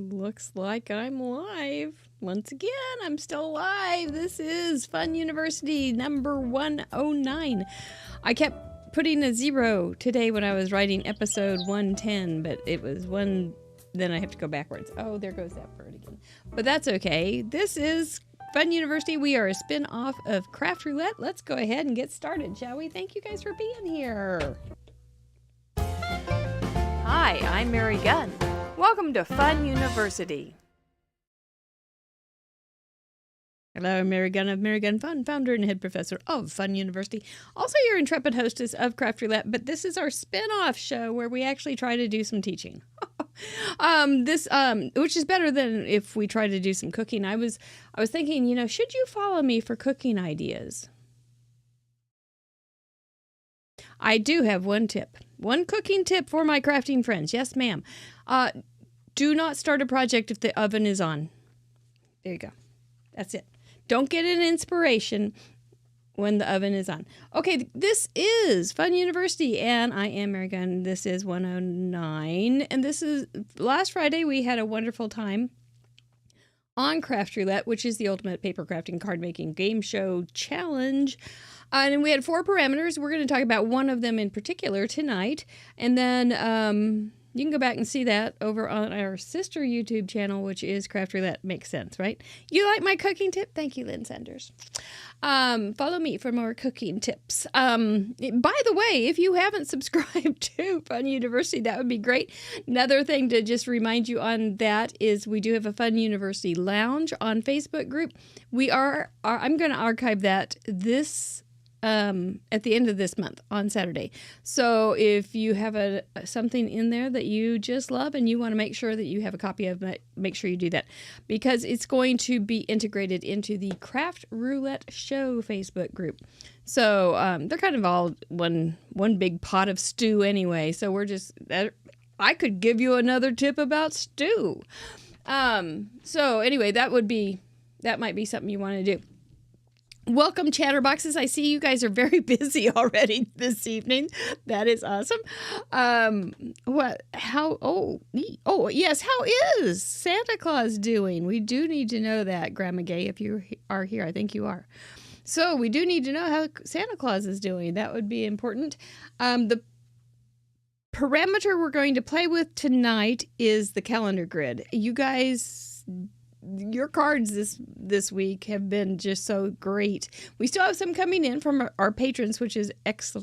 Looks like I'm live. Once again, I'm still live. This is Fun University number 109. I kept putting a 0 today when I was writing episode 110, but it was one, then I have to go backwards. Oh, there goes that bird again. But that's okay. This is Fun University. We are a spin-off of Craft Roulette. Let's go ahead and get started, shall we? Thank you guys for being here. Hi, I'm Mary Gunn. Welcome to Fun University. Hello, I'm Mary Gunn of Mary Gunn Fun, founder and head professor of Fun University. Also your intrepid hostess of Craft Roulette, but this is our spin-off show where we actually try to do some teaching. Which is better than if we try to do some cooking. I was thinking, should you follow me for cooking ideas? I do have one tip. One cooking tip for my crafting friends. Yes, ma'am. Do not start a project if the oven is on. There you go. That's it. Don't get an inspiration when the oven is on. Okay, this is Fun University, and I am Mary Gunn. This is 109, and this is last Friday we had a wonderful time on Craft Roulette, which is the ultimate paper crafting card making game show challenge. And we had 4 parameters. We're going to talk about one of them in particular tonight, and then you can go back and see that over on our sister YouTube channel, which is Craft Roulette. Makes sense, right? You like my cooking tip? Thank you, Lynn Sanders. Follow me for more cooking tips. By the way, if you haven't subscribed to Fun University, that would be great. Another thing to just remind you on that is we do have a Fun University Lounge on Facebook group. I'm going to archive that at the end of this month on Saturday. So if you have something in there that you just love and you want to make sure that you have a copy of it, make sure you do that, because it's going to be integrated into the Craft Roulette Show Facebook group. So they're kind of all one big pot of stew anyway. So I could give you another tip about stew. So anyway, that might be something you want to do. Welcome, Chatterboxes. I see you guys are very busy already this evening. That is awesome. Yes, how is Santa Claus doing? We do need to know that, Grandma Gay, if you are here. I think you are. So we do need to know how Santa Claus is doing. That would be important. The parameter we're going to play with tonight is the calendar grid. You guys, your cards this week have been just so great. We still have some coming in from our patrons, which is extra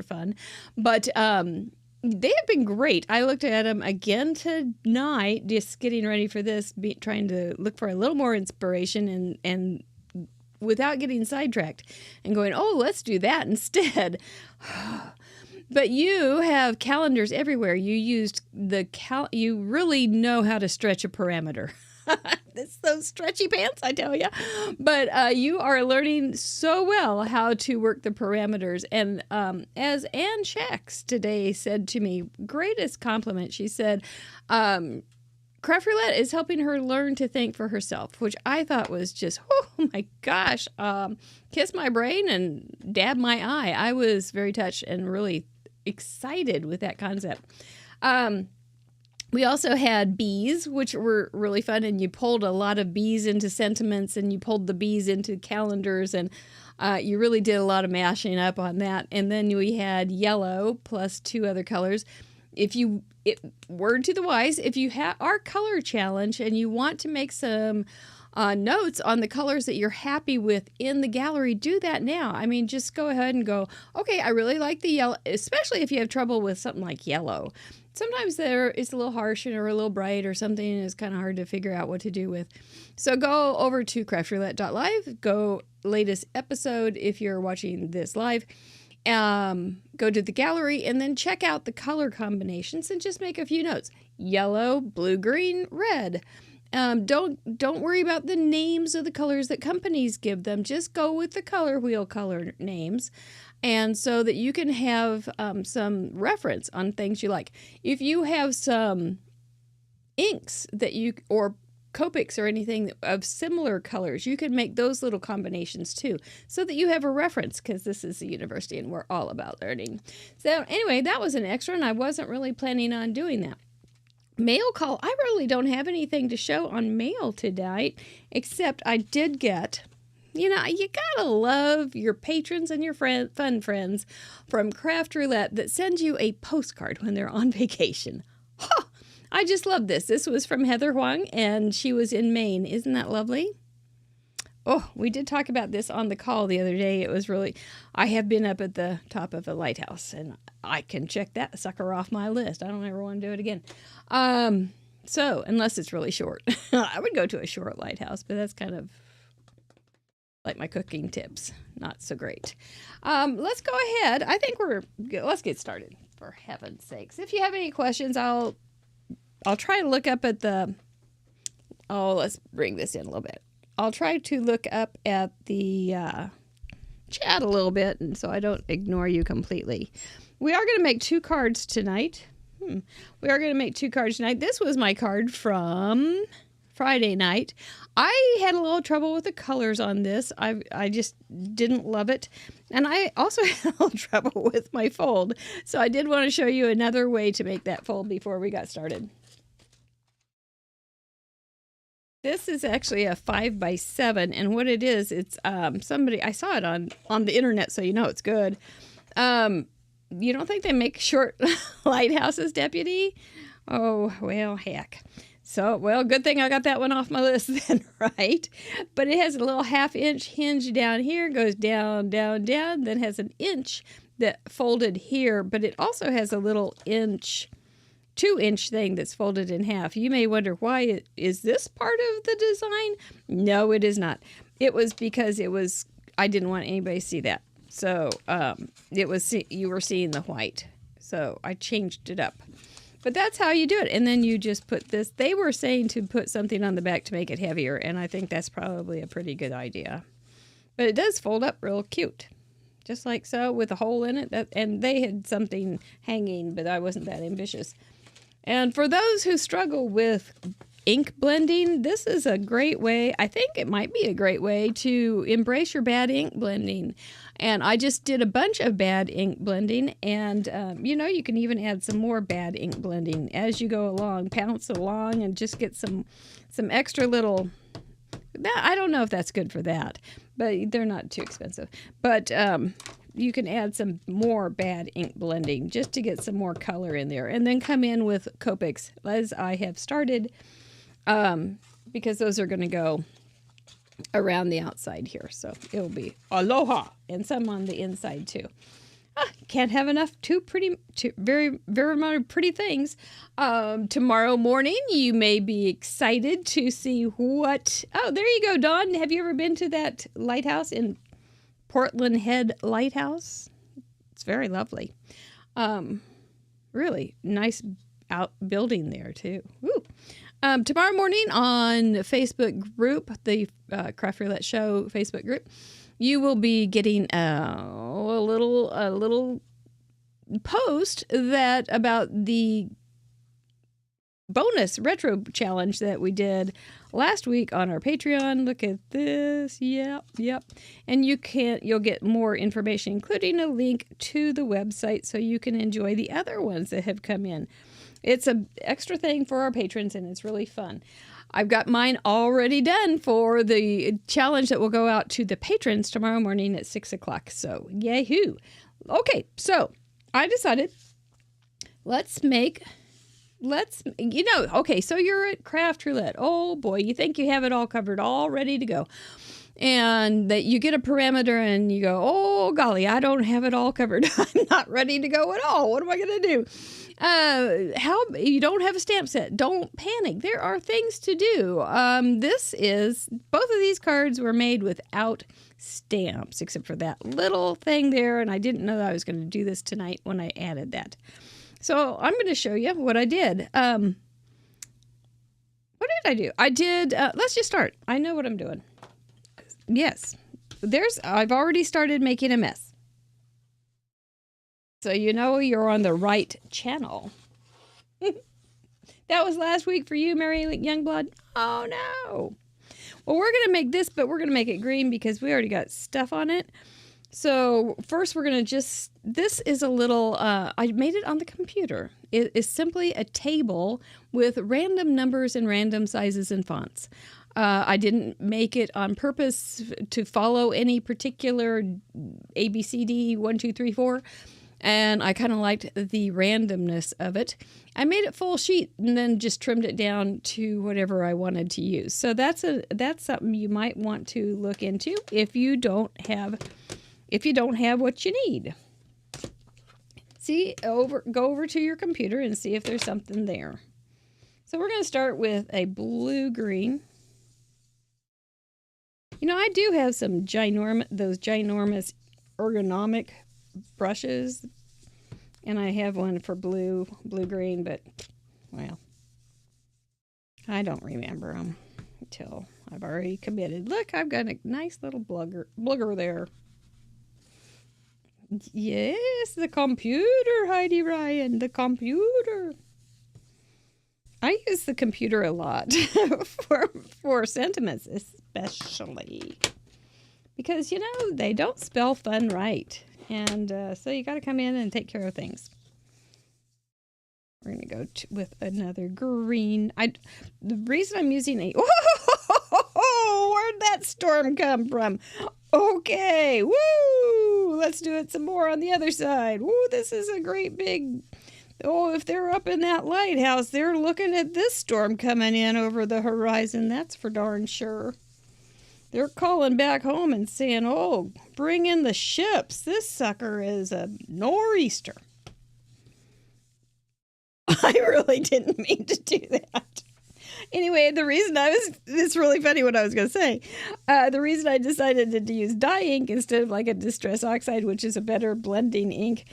fun. But they have been great. I looked at them again tonight, just getting ready for this, trying to look for a little more inspiration and without getting sidetracked and going, oh, let's do that instead. But you have calendars everywhere. You used you really know how to stretch a parameter. It's those stretchy pants, I tell you. But you are learning so well how to work the parameters. And as Anne Shacks today said to me, greatest compliment, she said, Craft Roulette is helping her learn to think for herself, which I thought was just, oh my gosh, kiss my brain and dab my eye. I was very touched and really excited with that concept. We also had bees, which were really fun, and you pulled a lot of bees into sentiments, and you pulled the bees into calendars, and you really did a lot of mashing up on that. And then we had yellow plus 2 other colors. Word to the wise, if you have our color challenge and you want to make some notes on the colors that you're happy with in the gallery, do that now. I mean, just go ahead and go, okay, I really like the yellow, especially if you have trouble with something like yellow. Sometimes it's a little harsh or a little bright or something, and it's kind of hard to figure out what to do with. So go over to craftroulette.live, go latest episode if you're watching this live, go to the gallery, and then check out the color combinations and just make a few notes. Yellow, blue, green, red. Don't worry about the names of the colors that companies give them. Just go with the color wheel color names, and so that you can have some reference on things you like. If you have some inks or Copics or anything of similar colors, you can make those little combinations too, so that you have a reference, because this is the university and we're all about learning. So anyway, that was an extra, and I wasn't really planning on doing that. mail call. I really don't have anything to show on mail tonight, except I did get, you gotta love your patrons and your fun friends from Craft Roulette that send you a postcard when they're on vacation. Huh! I just love this. This was from Heather Huang, and she was in Maine. Isn't that lovely? Oh, we did talk about this on the call the other day. It was really, I have been up at the top of a lighthouse, and I can check that sucker off my list. I don't ever want to do it again. So, unless it's really short. I would go to a short lighthouse, but that's kind of like my cooking tips. Not so great. Let's go ahead. I think let's get started, for heaven's sakes. If you have any questions, I'll try to look up at let's bring this in a little bit. I'll try to look up at the chat a little bit, and so I don't ignore you completely. We are going to make 2 cards tonight. We are going to make 2 cards tonight. This was my card from Friday night. I had a little trouble with the colors on this. I just didn't love it. And I also had a little trouble with my fold. So I did want to show you another way to make that fold before we got started. This is actually a 5x7, and what it is, it's somebody, I saw it on the internet, so you know it's good. You don't think they make short lighthouses, Deputy? Oh, well, heck. So, well, good thing I got that one off my list then, right? But it has a little 1/2-inch hinge down here, goes down, down, down, then has an inch that folded here, but it also has a little 2-inch thing that's folded in half. You may wonder, why is this part of the design? No, it is not. It was because I didn't want anybody to see that. So you were seeing the white. So I changed it up. But that's how you do it. And then you just put this. They were saying to put something on the back to make it heavier, and I think that's probably a pretty good idea. But it does fold up real cute. Just like so, with a hole in it. And they had something hanging, but I wasn't that ambitious. And for those who struggle with ink blending, this is a great way. I think it might be a great way to embrace your bad ink blending. And I just did a bunch of bad ink blending. And, you can even add some more bad ink blending as you go along. Pounce along and just get some extra little... I don't know if that's good for that, but they're not too expensive. But you can add some more bad ink blending just to get some more color in there. And then come in with Copics, as I have started, because those are going to go around the outside here. So it'll be aloha, and some on the inside too. Can't have enough two very, very pretty things. Tomorrow morning, you may be excited to see what... Oh, there you go, Dawn. Have you ever been to that lighthouse in Portland Head Lighthouse? It's very lovely. Really nice building there, too. Woo. Tomorrow morning on Facebook group, the Craft Roulette Show Facebook group, you will be getting a little post about the bonus retro challenge that we did last week on our Patreon. Look at this. Yep. And you'll get more information, including a link to the website, so you can enjoy the other ones that have come in. It's an extra thing for our patrons, and it's really fun. I've got mine already done for the challenge that will go out to the patrons tomorrow morning at 6 o'clock. So, yahoo. Okay, so I decided okay, so you're at Craft Roulette. Oh boy, you think you have it all covered, all ready to go. And that you get a parameter and you go, oh golly, I don't have it all covered. I'm not ready to go at all. What am I going to do? You don't have a stamp set. Don't panic. There are things to do. Both of these cards were made without stamps, except for that little thing there. And I didn't know that I was going to do this tonight when I added that. So I'm going to show you what I did. What did I do? Let's just start. I know what I'm doing. Yes, I've already started making a mess. So you know you're on the right channel. That was last week for you, Mary Youngblood. Oh, no. Well, we're going to make this, but we're going to make it green because we already got stuff on it. So first we're going to this is a little, I made it on the computer. It is simply a table with random numbers and random sizes and fonts. I didn't make it on purpose to follow any particular ABCD 1, 2, 3, 4. And I kind of liked the randomness of it. I made it full sheet and then just trimmed it down to whatever I wanted to use. So that's something you might want to look into if you don't have what you need. Go over to your computer and see if there's something there. So we're going to start with a blue-green. You know, I do have some ginormous ergonomic brushes, and I have one for blue-green, but, well, I don't remember them until I've already committed. Look, I've got a nice little blugger there. Yes, the computer, Heidi Ryan, the computer. I use the computer a lot for sentiments, especially because, you know, they don't spell fun right. And so you got to come in and take care of things. We're going to go with another green. The reason I'm using a... Oh, where'd that storm come from? Okay, woo! Let's do it some more on the other side. Woo, this is a great big... Oh, if they're up in that lighthouse, they're looking at this storm coming in over the horizon. That's for darn sure. They're calling back home and saying, oh, bring in the ships. This sucker is a nor'easter. I really didn't mean to do that. Anyway, it's really funny what I was going to say. The reason I decided to use dye ink instead of like a distress oxide, which is a better blending ink,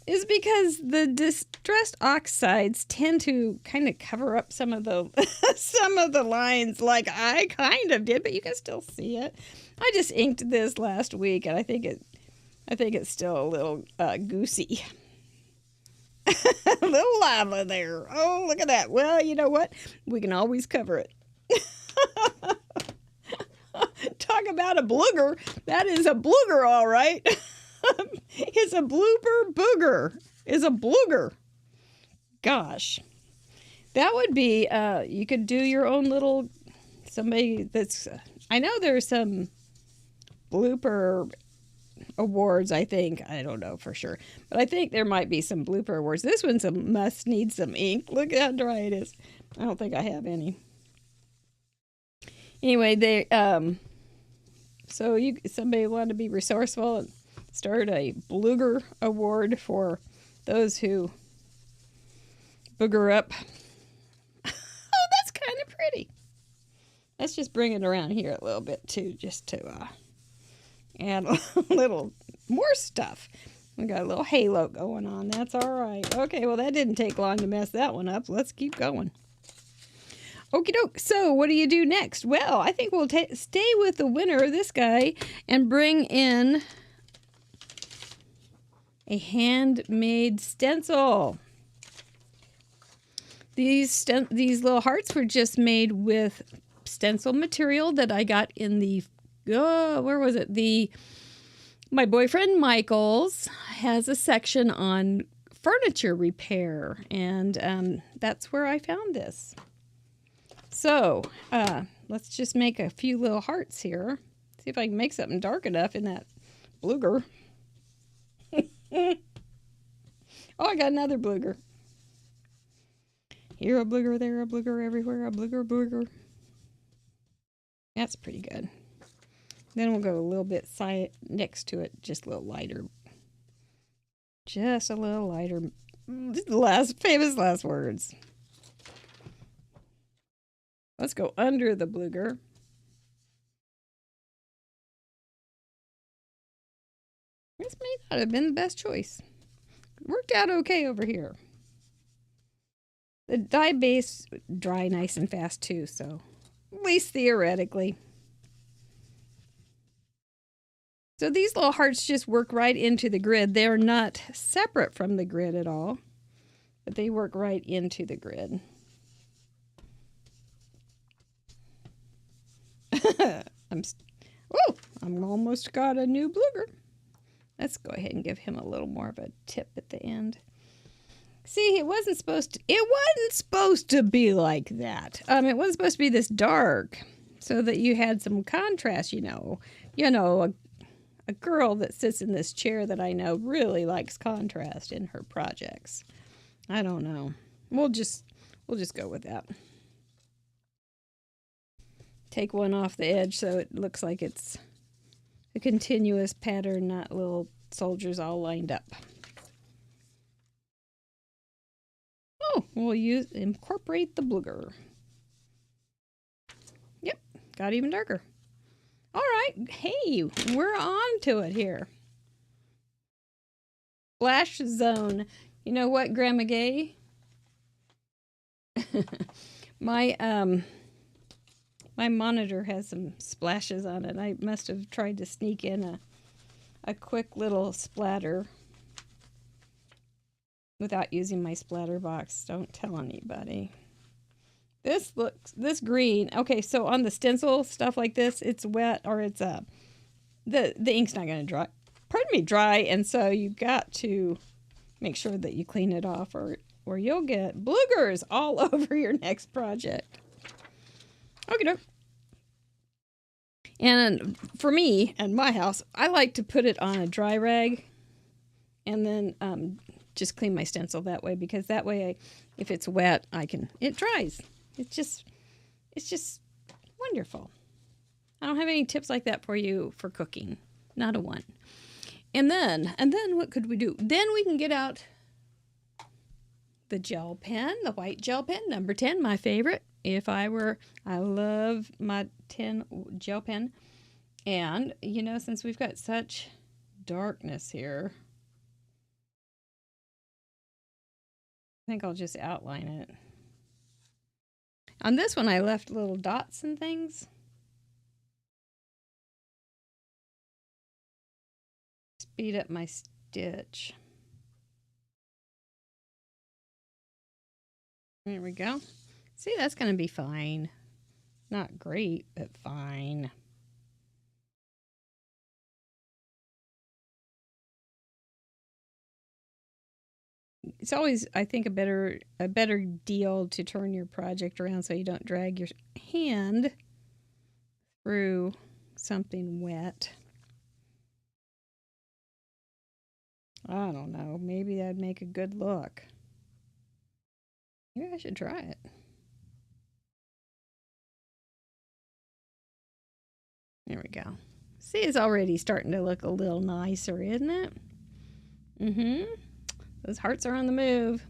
is because the distressed oxides tend to kind of cover up some of the lines, like I kind of did, but you can still see it. I just inked this last week, and I think it's still a little goosey. A little lava there. Oh, look at that. Well, you know what? We can always cover it. Talk about a blooger. That is a blooger, all right. It's a blooper booger. It's a blooger. Gosh. That would be, you could do your own little, somebody that's, I know there's some blooper awards, I think. I don't know for sure. But I think there might be some blooper awards. This one's must need some ink. Look how dry it is. I don't think I have any. Anyway, somebody wanted to be resourceful and start a Blooger Award for those who booger up. Oh, that's kind of pretty. Let's just bring it around here a little bit too, just to add a little more stuff. We got a little halo going on. That's all right. Okay, well, that didn't take long to mess that one up. Let's keep going. Okie doke. So what do you do next? Well, I think we'll stay with the winner, this guy, and bring in a handmade stencil. These little hearts were just made with stencil material that I got in the, where was it? My boyfriend Michael's has a section on furniture repair, and that's where I found this. So let's just make a few little hearts here. See if I can make something dark enough in that blooger. Oh, I got another blooger. Here a blooger, there a blooger, everywhere a blooger. That's pretty good. Then we'll go a little bit next to it, just a little lighter. Just a little lighter. Famous last words. Let's go under the blooger. This may not have been the best choice. Worked out okay over here. The dye base dry nice and fast too, so at least theoretically. So these little hearts just work right into the grid. They're not separate from the grid at all, but they work right into the grid. I'm almost got a new blooger. Let's go ahead and give him a little more of a tip at the end. See, it wasn't supposed to be like that. It wasn't supposed to be this dark, so that you had some contrast. A girl that sits in this chair that I know really likes contrast in her projects. I don't know. We'll just go with that. Take one off the edge so it looks like it's a continuous pattern, not little soldiers all lined up. Oh, we'll incorporate the booger. Yep, got even darker. All right, hey, we're on to it here. Splash zone. You know what, Grandma Gay? My monitor has some splashes on it. I must have tried to sneak in a quick little splatter without using my splatter box. Don't tell anybody. This green. Okay, so on the stencil stuff like this, it's wet or it's the ink's not going to dry. Pardon me, dry, and so you got to make sure that you clean it off or you'll get bloogers all over your next project. Okay, and for me and my house, I like to put it on a dry rag and then just clean my stencil that way, because that way if it's wet, it dries. It's just wonderful. I don't have any tips like that for you for cooking. Not a one. And then what could we do? Then we can get out the gel pen, the white gel pen, number 10, my favorite. I love my 10 gel pen. And, since we've got such darkness here, I think I'll just outline it. On this one, I left little dots and things. Speed up my stitch. There we go. See, that's going to be fine. Not great, but fine. It's always, I think, a better deal to turn your project around so you don't drag your hand through something wet. I don't know. Maybe that'd make a good look. Maybe I should try it. There we go. See, it's already starting to look a little nicer, isn't it? Mm-hmm. Those hearts are on the move.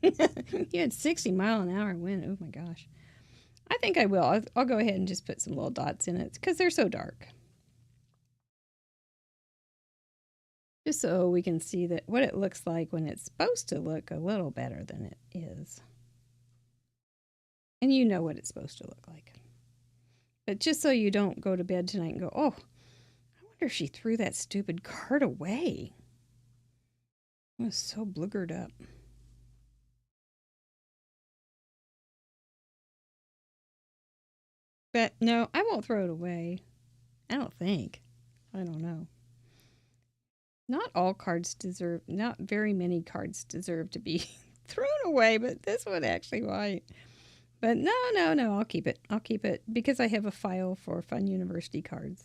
You had 60-mile-an-hour wind. Oh my gosh. I think I will. I'll go ahead and just put some little dots in it because they're so dark. Just so we can see what it looks like when it's supposed to look a little better than it is. And you know what it's supposed to look like. But just so you don't go to bed tonight and go, oh, I wonder if she threw that stupid card away. It was so blugered up. But no, I won't throw it away. I don't think. I don't know. Not very many cards deserve to be thrown away, but this one actually might. But no, I'll keep it. I'll keep it because I have a file for Fun University cards.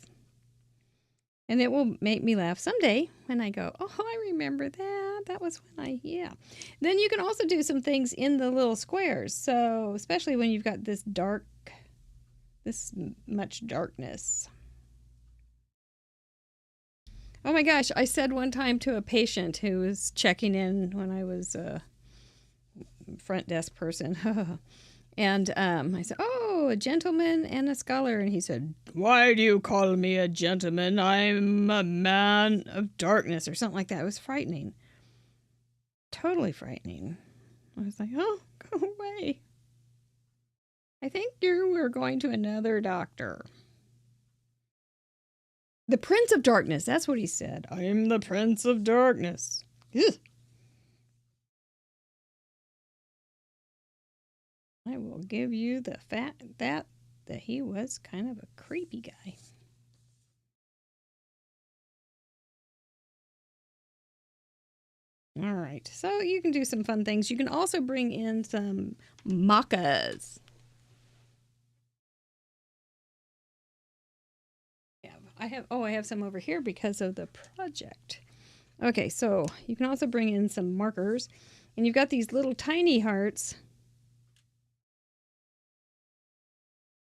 And it will make me laugh someday when I go, oh, I remember that. That was when yeah. Then you can also do some things in the little squares. So, especially when you've got this much darkness. Oh my gosh, I said one time to a patient who was checking in when I was a front desk person. And I said, oh, a gentleman and a scholar. And he said, why do you call me a gentleman? I'm a man of darkness, or something like that. It was frightening. Totally frightening. I was like, oh, go away. I think we're going to another doctor. The Prince of Darkness. That's what he said. I'm the Prince of Darkness. Ugh. I will give you the fact that he was kind of a creepy guy. All right, so you can do some fun things. You can also bring in some macas. Yeah, I have some over here because of the project. Okay, so you can also bring in some markers, and you've got these little tiny hearts.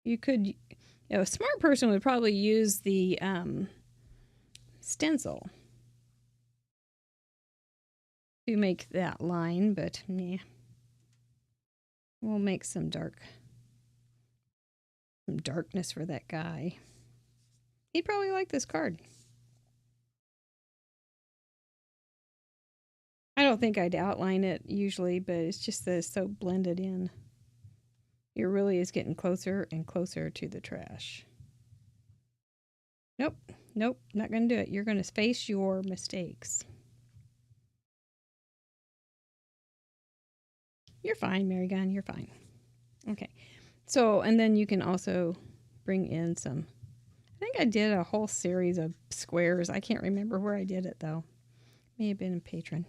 You could, a smart person would probably use the stencil to make that line, but yeah, we'll make some darkness for that guy. He'd probably like this card. I don't think I'd outline it usually, but it's just that it's so blended in. It really is getting closer and closer to the trash. Nope, nope, not going to do it. You're going to face your mistakes. You're fine, Mary Gunn, you're fine. Okay, so, and then you can also bring in some, I think I did a whole series of squares. I can't remember where I did it, though. May have been in Patreon.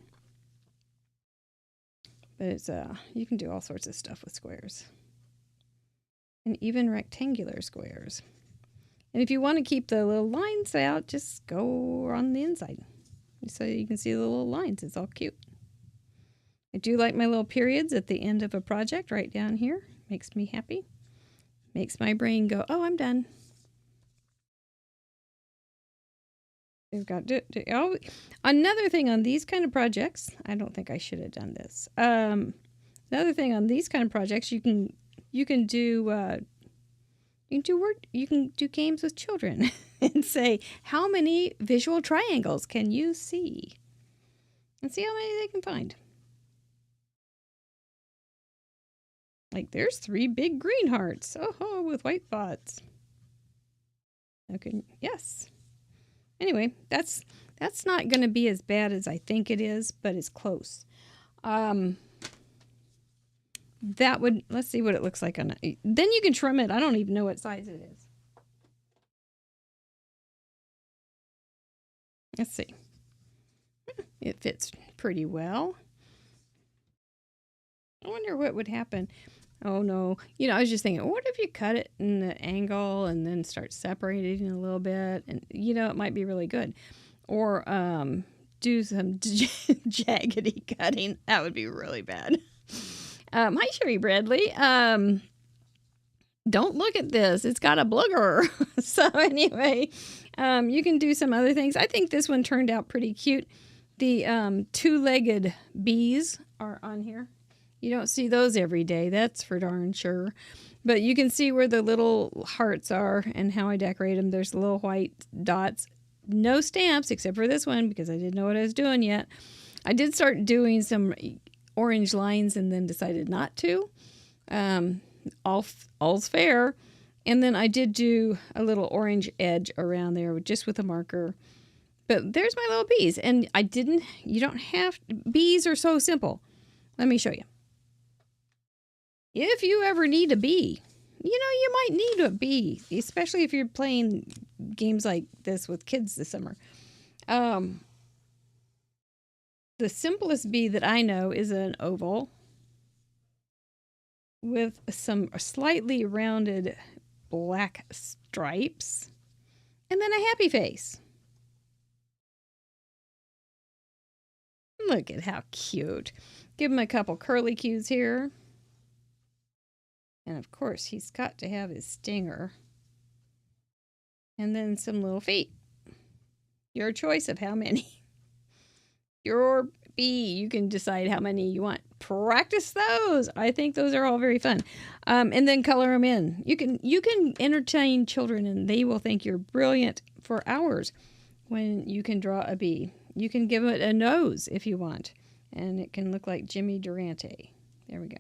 But it's, you can do all sorts of stuff with squares. And even rectangular squares. And if you want to keep the little lines out, just go on the inside. So you can see the little lines. It's all cute. I do like my little periods at the end of a project right down here. Makes me happy. Makes my brain go, oh, I'm done. We've got another thing on these kind of projects. I don't think I should have done this. Another thing on these kind of projects, you can do games with children and say, how many visual triangles can you see? And see how many they can find. Like there's 3 big green hearts. Oh, with white spots. Okay, yes. Anyway, that's not going to be as bad as I think it is, but it's close. That would, let's see what it looks like on it. Then you can trim it. I don't even know what size it is. Let's see. It fits pretty well. I wonder what would happen. Oh no. I was just thinking, what if you cut it in the angle and then start separating a little bit? And, it might be really good. Or do some jaggedy cutting. That would be really bad. Hi, Sherry Bradley. Don't look at this. It's got a blooger. So anyway, you can do some other things. I think this one turned out pretty cute. The 2-legged bees are on here. You don't see those every day, that's for darn sure. But you can see where the little hearts are and how I decorate them. There's little white dots. No stamps except for this one because I didn't know what I was doing yet. I did start doing some orange lines and then decided not to. All's fair. And then I did do a little orange edge around there just with a marker. But there's my little bees. And you don't have, bees are so simple. Let me show you. If you ever need a bee, you might need a bee, especially if you're playing games like this with kids this summer. The simplest bee that I know is an oval with some slightly rounded black stripes and then a happy face. Look at how cute. Give him a couple curly cues here. And of course, he's got to have his stinger. And then some little feet. Your choice of how many. Your bee, you can decide how many you want. Practice those. I think those are all very fun. And then color them in. You can entertain children and they will think you're brilliant for hours when you can draw a bee. You can give it a nose if you want. And it can look like Jimmy Durante. There we go.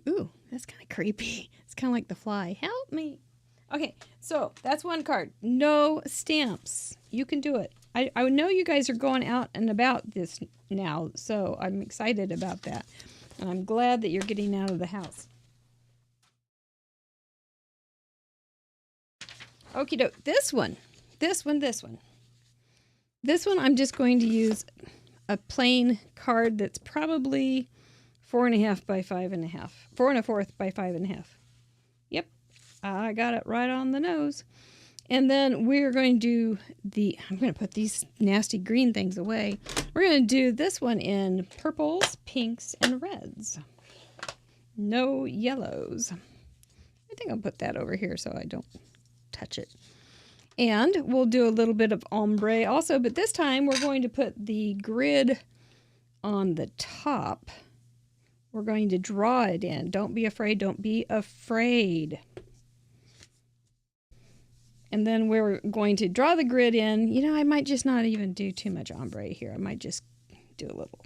Ooh, that's kind of creepy. It's kind of like the fly. Help me. Okay, so that's one card. No stamps. You can do it. I know you guys are going out and about this now, so I'm excited about that. And I'm glad that you're getting out of the house. Okie doke. This one, I'm just going to use a plain card that's probably 4.5 by 5.5. 4 1/4 by 5.5. Yep, I got it right on the nose. And then we're going to do I'm going to put these nasty green things away. We're going to do this one in purples, pinks, and reds. No yellows. I think I'll put that over here so I don't touch it. And we'll do a little bit of ombre also, but this time we're going to put the grid on the top. We're going to draw it in. Don't be afraid. Don't be afraid. And then we're going to draw the grid in. You know, I might just not even do too much ombre here. I might just do a little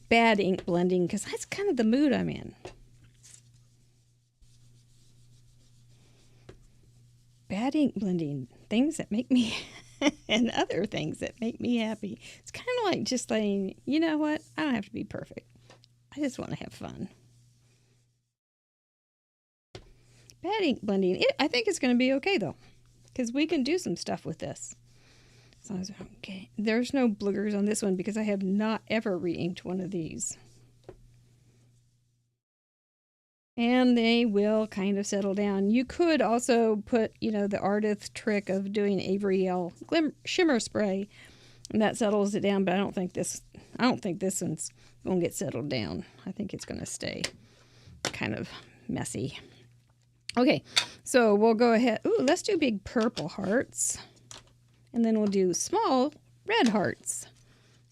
bad ink blending because that's kind of the mood I'm in. Bad ink blending. Things that make me and other things that make me happy. It's kind of like just saying, you know what? I don't have to be perfect. I just want to have fun. Bad ink blending. I think it's going to be okay though. Because we can do some stuff with this. So okay. There's no bloogers on this one because I have not ever re-inked one of these. And they will kind of settle down. You could also put, you know, the artist trick of doing Avery L shimmer spray, and that settles it down. But I don't think this one's going to get settled down. I think it's going to stay kind of messy. Okay, so we'll go ahead. Ooh, let's do big purple hearts. And then we'll do small red hearts.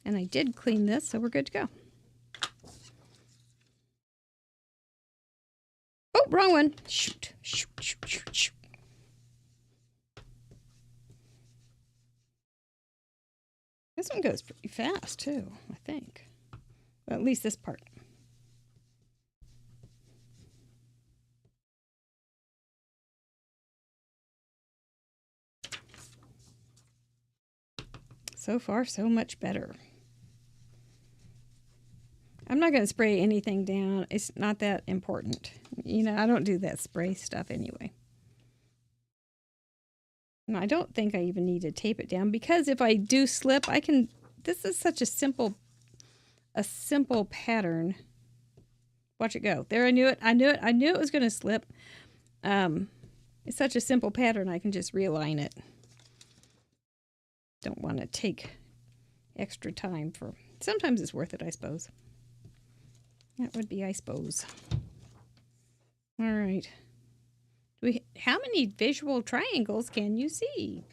And I did clean this, so we're good to go. Oh, wrong one. Shoot, shoot, shoot, shoot, shoot. This one goes pretty fast, too, I think. Well, at least this part. So far, so much better. I'm not going to spray anything down. It's not that important. You know, I don't do that spray stuff anyway. And I don't think I even need to tape it down because if I do slip, I can... This is such a simple pattern. Watch it go. There, I knew it. I knew it was going to slip. It's such a simple pattern. I can just realign it. Don't want to take extra time for... Sometimes it's worth it, I suppose. That would be, I suppose. All right. How many visual triangles can you see?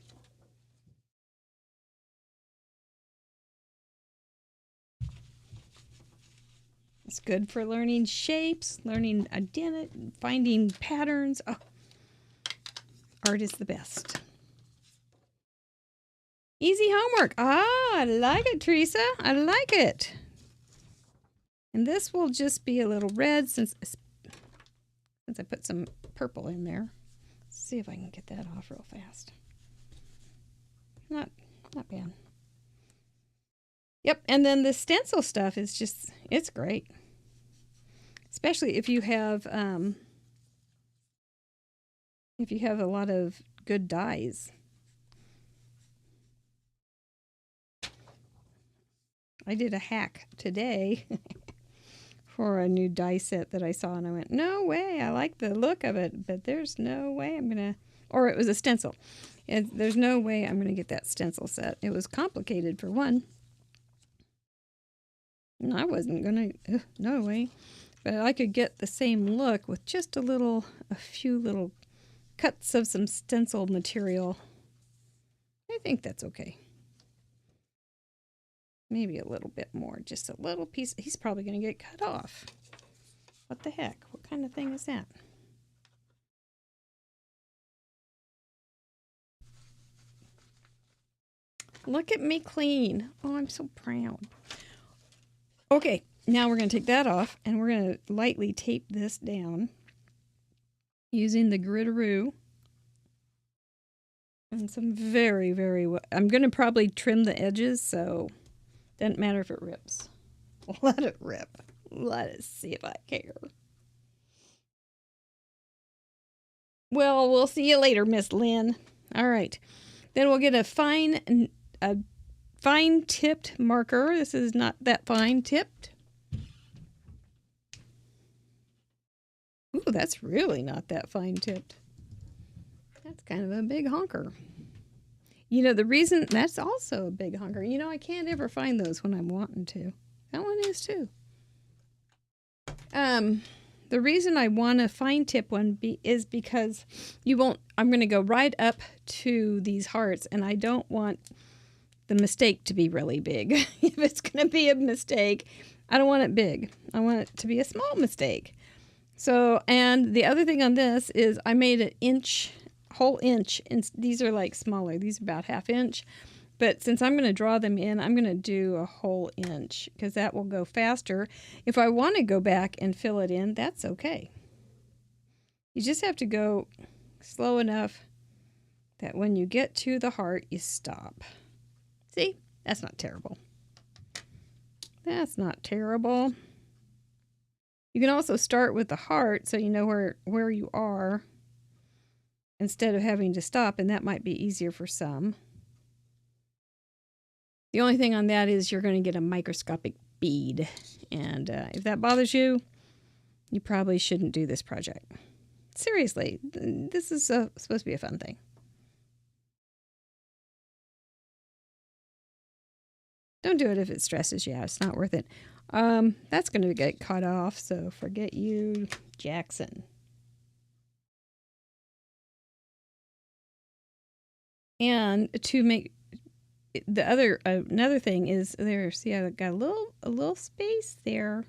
It's good for learning shapes, learning identity, finding patterns. Oh, art is the best. Easy homework. Ah, I like it, Teresa. I like it. And this will just be a little red since I put some purple in there. Let's see if I can get that off real fast. Not bad. Yep, and then the stencil stuff is just, it's great. Especially if you have a lot of good dyes. I did a hack today for a new die set that I saw, and I went, no way, I like the look of it, but there's no way I'm going to, or it was a stencil. There's no way I'm going to get that stencil set. It was complicated for one. And I wasn't going to, no way. But I could get the same look with just a few little cuts of some stencil material. I think that's okay. Maybe a little bit more, just a little piece. He's probably going to get cut off. What the heck? What kind of thing is that? Look at me clean. Oh, I'm so proud. Okay, now we're going to take that off, and we're going to lightly tape this down using the Gridaroo. And some very, very well. I'm going to probably trim the edges, so doesn't matter if it rips. Let it rip. Let us see if I care. Well, we'll see you later, Miss Lynn. All right. Then we'll get a fine tipped marker. This is not that fine tipped. Ooh, that's really not that fine tipped. That's kind of a big honker. You know, the reason that's also a big honker. You know, I can't ever find those when I'm wanting to. That one is too. The reason I want a fine tip one is because you won't, I'm going to go right up to these hearts, and I don't want the mistake to be really big. If it's going to be a mistake, I don't want it big. I want it to be a small mistake. So, and the other thing on this is I made an whole inch, and these are like smaller. These are about 1/2 inch. But since I'm going to draw them in, I'm going to do a whole inch because that will go faster. If I want to go back and fill it in, that's okay. You just have to go slow enough that when you get to the heart, you stop. See? That's not terrible. That's not terrible. You can also start with the heart so you know where you are instead of having to stop, and that might be easier for some. The only thing on that is you're going to get a microscopic bead. And if that bothers you, you probably shouldn't do this project. Seriously, this is supposed to be a fun thing. Don't do it if it stresses you out. It's not worth it. That's going to get cut off, so forget you, Jackson. And to make the another thing is there. See, I got a little space there.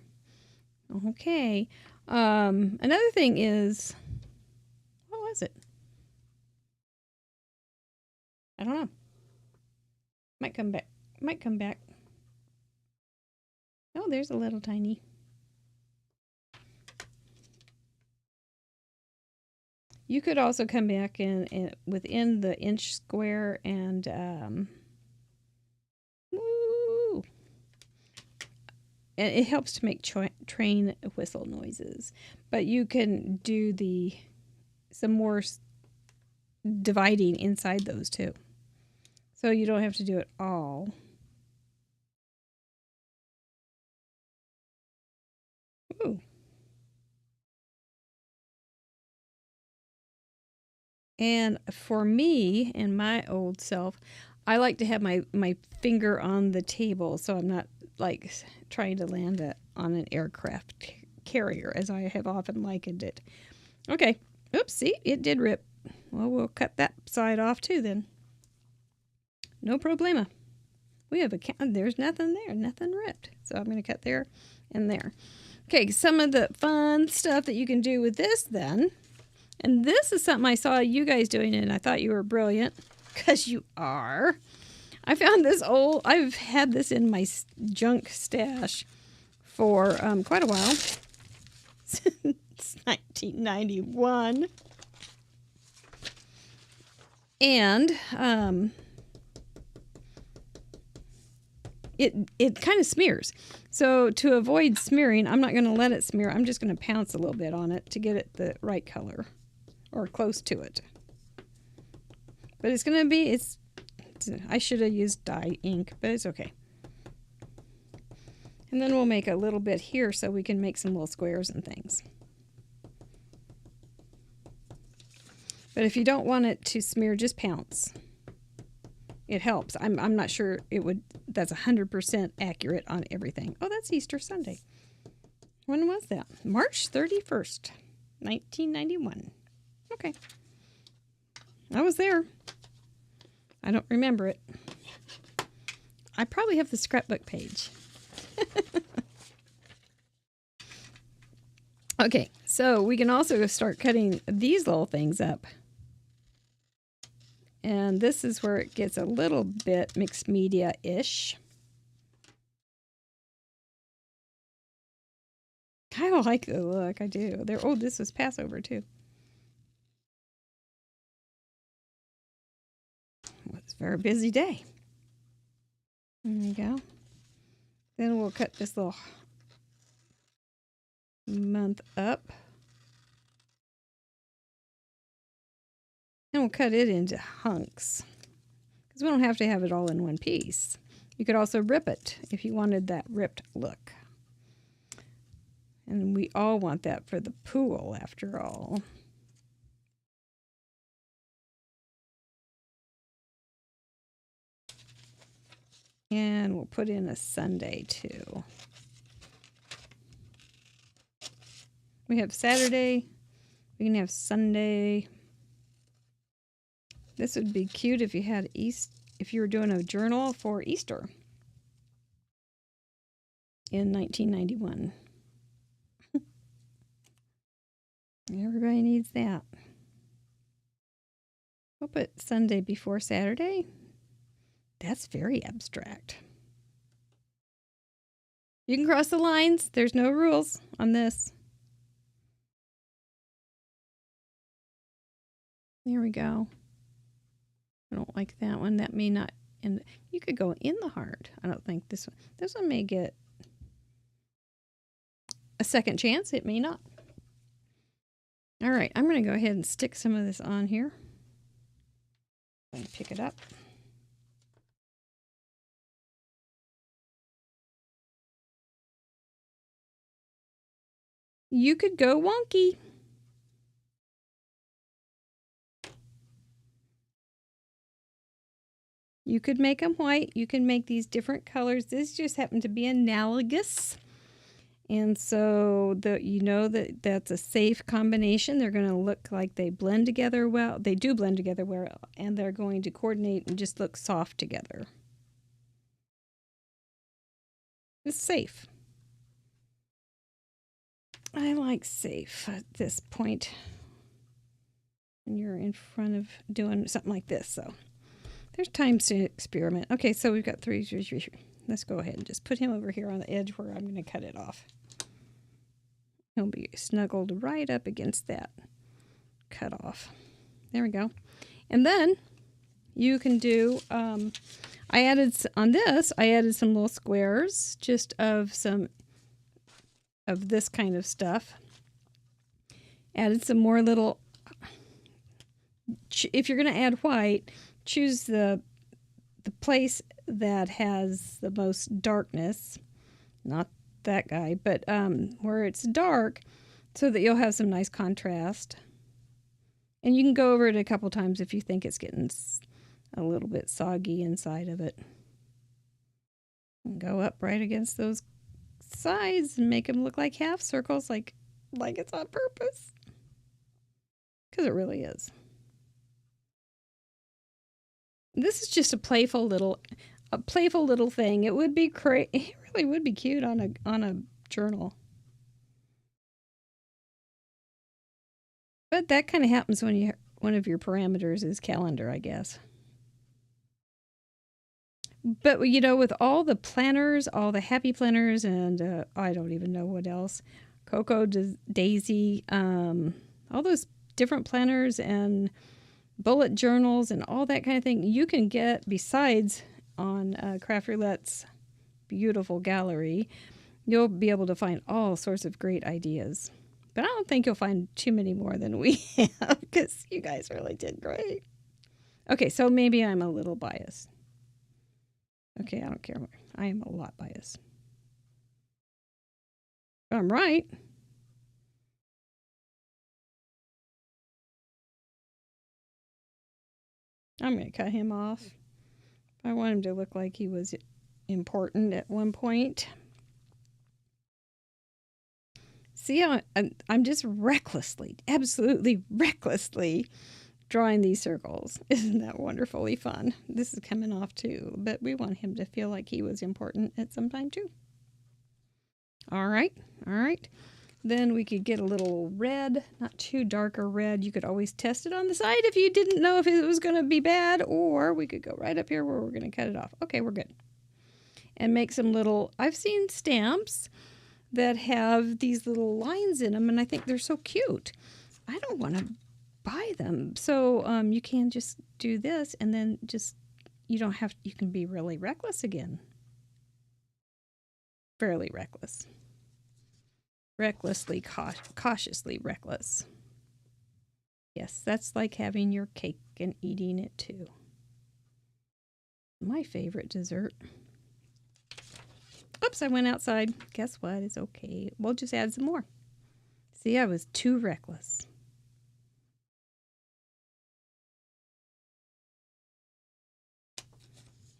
Okay. Another thing is, what was it? I don't know. Might come back. Might come back. Oh, there's a little tiny. You could also come back in within the inch square and woo! And it helps to make train whistle noises. But you can do some more dividing inside those too. So you don't have to do it all. Ooh. And for me and my old self, I like to have my finger on the table so I'm not like trying to land it on an aircraft carrier, as I have often likened it. Okay. Oops, see, it did rip. Well, we'll cut that side off too then. No problema. We have there's nothing there, nothing ripped. So I'm going to cut there and there. Okay, some of the fun stuff that you can do with this then. And this is something I saw you guys doing, and I thought you were brilliant, because you are. I found this I've had this in my junk stash for quite a while. Since 1991. And it kind of smears. So to avoid smearing, I'm not going to let it smear. I'm just going to pounce a little bit on it to get it the right color. Or close to it. But it's going to be, I should have used dye ink, but it's okay. And then we'll make a little bit here so we can make some little squares and things. But if you don't want it to smear, just pounce. It helps. I'm not sure that's 100% accurate on everything. Oh, that's Easter Sunday. When was that? March 31st, 1991. Okay. I was there. I don't remember it. I probably have the scrapbook page. Okay, so we can also start cutting these little things up. And this is where it gets a little bit mixed media-ish. I like the look, I do. This was Passover too. It's a very busy day. There you go. Then we'll cut this little month up. And we'll cut it into hunks. Because we don't have to have it all in one piece. You could also rip it if you wanted that ripped look. And we all want that for the pool, after all. And we'll put in a Sunday too. We have Saturday. We can have Sunday. This would be cute if you had if you were doing a journal for Easter in 1991. Everybody needs that. We'll put Sunday before Saturday. That's very abstract. You can cross the lines. There's no rules on this. There we go. I don't like that one. That may not. And you could go in the heart. I don't think this one. This one may get a second chance. It may not. All right, I'm going to go ahead and stick some of this on here. I'm going to pick it up. You could go wonky. You could make them white. You can make these different colors. This just happened to be analogous. And so you know that that's a safe combination. They're going to look like they blend together well. They do blend together well, and they're going to coordinate and just look soft together. It's safe. I like safe at this point when you're in front of doing something like this. So there's times to experiment. Okay, so we've got 3. Let's go ahead and just put him over here on the edge where I'm going to cut it off. He'll be snuggled right up against that cut off. There we go. And then you can do, I added some little squares just of this kind of stuff. Added some more little, if you're going to add white, choose the place that has the most darkness, not that guy, but where it's dark, so that you'll have some nice contrast. And you can go over it a couple times if you think it's getting a little bit soggy inside of it. And go up right against those sides and make them look like half circles, like it's on purpose, because it really is. This is just a playful little thing. It would be it really would be cute on a journal. But that kind of happens when one of your parameters is calendar, I guess. But you know, with all the planners, all the happy planners, and I don't even know what else, Cocoa Daisy, all those different planners and bullet journals and all that kind of thing, you can get, besides on Craft Roulette's beautiful gallery, you'll be able to find all sorts of great ideas. But I don't think you'll find too many more than we have, because you guys really did great. Okay, so maybe I'm a little biased. Okay, I don't care. I am a lot biased. But I'm right. I'm going to cut him off. I want him to look like he was important at one point. See, I'm just recklessly, absolutely recklessly drawing these circles. Isn't that wonderfully fun? This is coming off too, but we want him to feel like he was important at some time too. All right. Then we could get a little red, not too dark a red. You could always test it on the side if you didn't know if it was going to be bad, or we could go right up here where we're going to cut it off. Okay, we're good. And make some little, I've seen stamps that have these little lines in them, and I think they're so cute. I don't want to buy them. So you can just do this, and then you can be really reckless again. Fairly reckless. Recklessly, cautiously reckless. Yes, that's like having your cake and eating it too. My favorite dessert. Oops, I went outside. Guess what? It's okay. We'll just add some more. See, I was too reckless.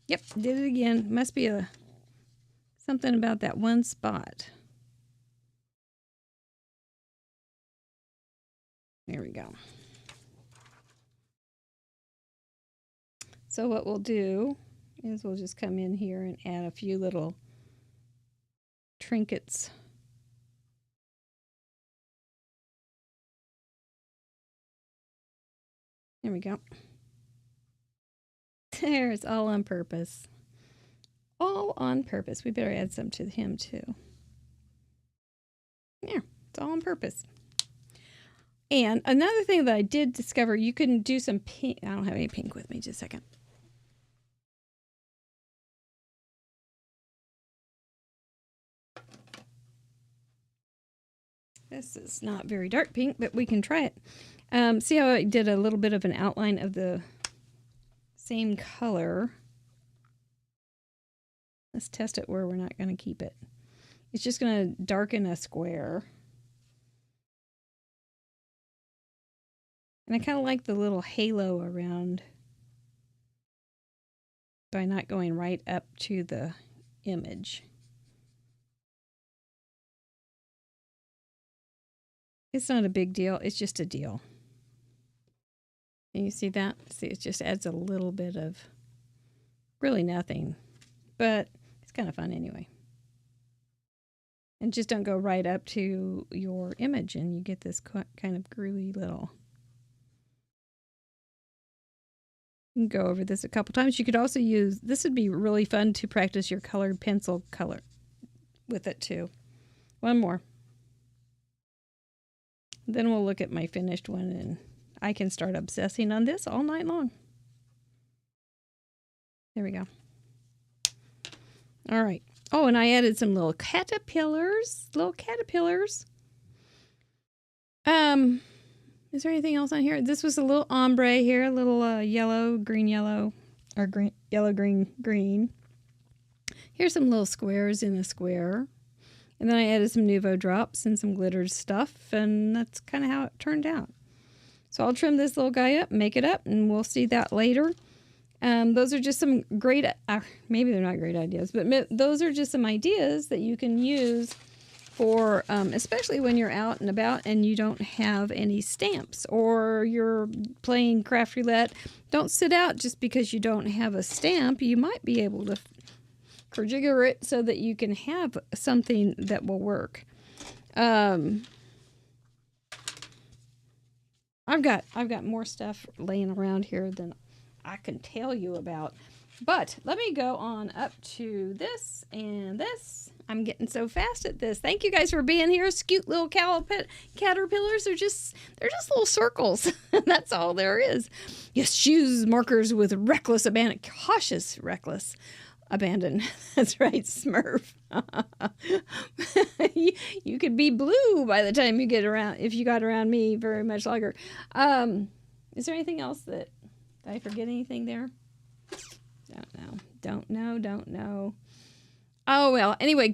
Yep, did it again. Must be something about that one spot. There we go. So what we'll do is we'll just come in here and add a few little trinkets. There we go. There, it's all on purpose. All on purpose. We better add some to him too. There, it's all on purpose. And another thing that I did discover, you can do some pink. I don't have any pink with me. Just a second. This is not very dark pink, but we can try it. See how I did a little bit of an outline of the same color. Let's test it where we're not going to keep it. It's just going to darken a square. And I kind of like the little halo around by not going right up to the image. It's not a big deal. It's just a deal. Can you see that? See, it just adds a little bit of really nothing, but it's kind of fun anyway. And just don't go right up to your image and you get this kind of groovy little. You can go over this a couple times. You could also use, this would be really fun to practice your colored pencil color with it too. One more. Then we'll look at my finished one and I can start obsessing on this all night long. There we go. All right. Oh, and I added some little caterpillars. Is there anything else on here? This was a little ombre here, a little yellow, green, yellow, or green, yellow, green, green. Here's some little squares in a square. And then I added some Nuvo drops and some glittered stuff, and that's kind of how it turned out. So I'll trim this little guy up, make it up, and we'll see that later. Those are just some great, maybe they're not great ideas, but those are just some ideas that you can use for, especially when you're out and about and you don't have any stamps or you're playing craft roulette. Don't sit out just because you don't have a stamp. You might be able to rejigger it so that you can have something that will work. I've got more stuff laying around here than I can tell you about. But let me go on up to this and this. I'm getting so fast at this. Thank you guys for being here. Cute little caterpillars. They're just little circles. That's all there is. Yes, choose markers with reckless abandon. Cautious, reckless. Abandon. That's right, Smurf. You could be blue by the time you get around, if you got around me very much longer. Is there anything else did I forget anything there? Don't know. Oh, well, anyway,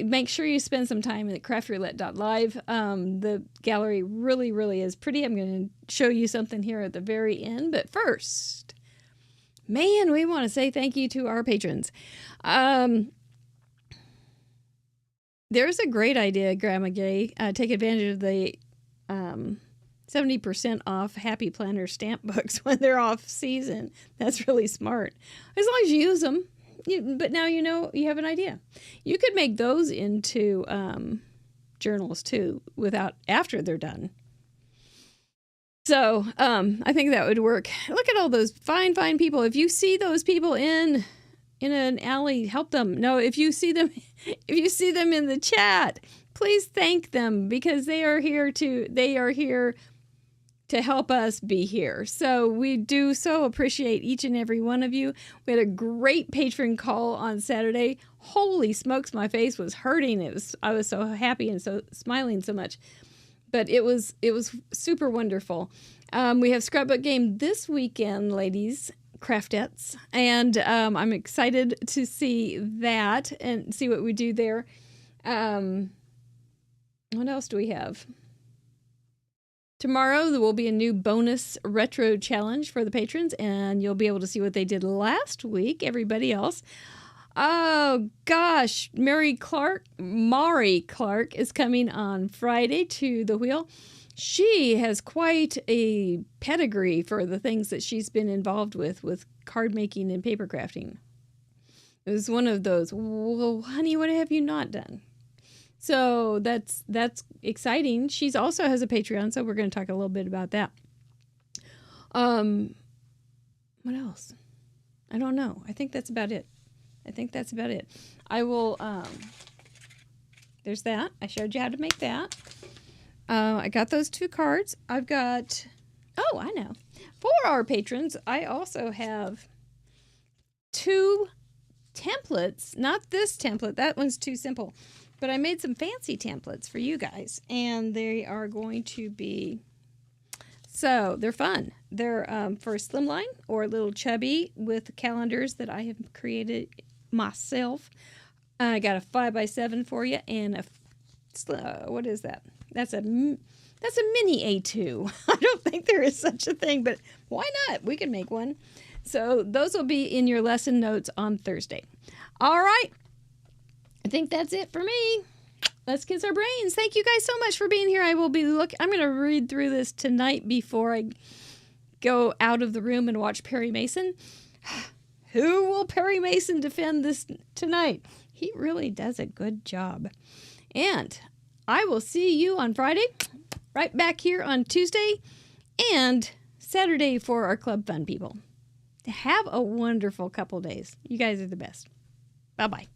make sure you spend some time at craftroulette.live. The gallery really, really is pretty. I'm going to show you something here at the very end, but first, man, we want to say thank you to our patrons. There's a great idea, Grandma Gay. Take advantage of the 70% off Happy Planner stamp books when they're off season. That's really smart. As long as you use them. But now you know you have an idea. You could make those into journals too, after they're done. So I think that would work. Look at all those fine people. If you see those people in an alley, help them. No, if you see them in the chat, please thank them because they are here to help us be here. So we do so appreciate each and every one of you. We had a great patron call on Saturday. Holy smokes, my face was hurting. I was so happy and so smiling so much. But it was super wonderful. We have Scrapbook Game this weekend, ladies. craftettes. And I'm excited to see that and see what we do there. What else do we have? Tomorrow, there will be a new bonus retro challenge for the patrons, and you'll be able to see what they did last week, everybody else. Oh, gosh. Mari Clark is coming on Friday to the wheel. She has quite a pedigree for the things that she's been involved with card making and paper crafting. It was one of those, well, honey, what have you not done? So that's exciting. She's also has a Patreon, so we're going to talk a little bit about that. What else? I don't know. I think that's about it. I will, there's that. I showed you how to make that. I got those 2 cards. I've got, oh, I know. For our patrons, I also have 2 templates. Not this template. That one's too simple. But I made some fancy templates for you guys, and they are going to be, so they're fun. They're for slimline or little chubby with calendars that I have created myself. I got a 5x7 for you, and what is that? That's a mini A2. I don't think there is such a thing, but why not? We can make one. So those will be in your lesson notes on Thursday. All right. I think that's it for me. Let's kiss our brains. Thank you guys so much for being here. I'm going to read through this tonight before I go out of the room and watch Perry Mason. Who will Perry Mason defend this tonight? He really does a good job. And I will see you on Friday, right back here on Tuesday and Saturday for our Club Fun people. Have a wonderful couple days. You guys are the best. Bye-bye.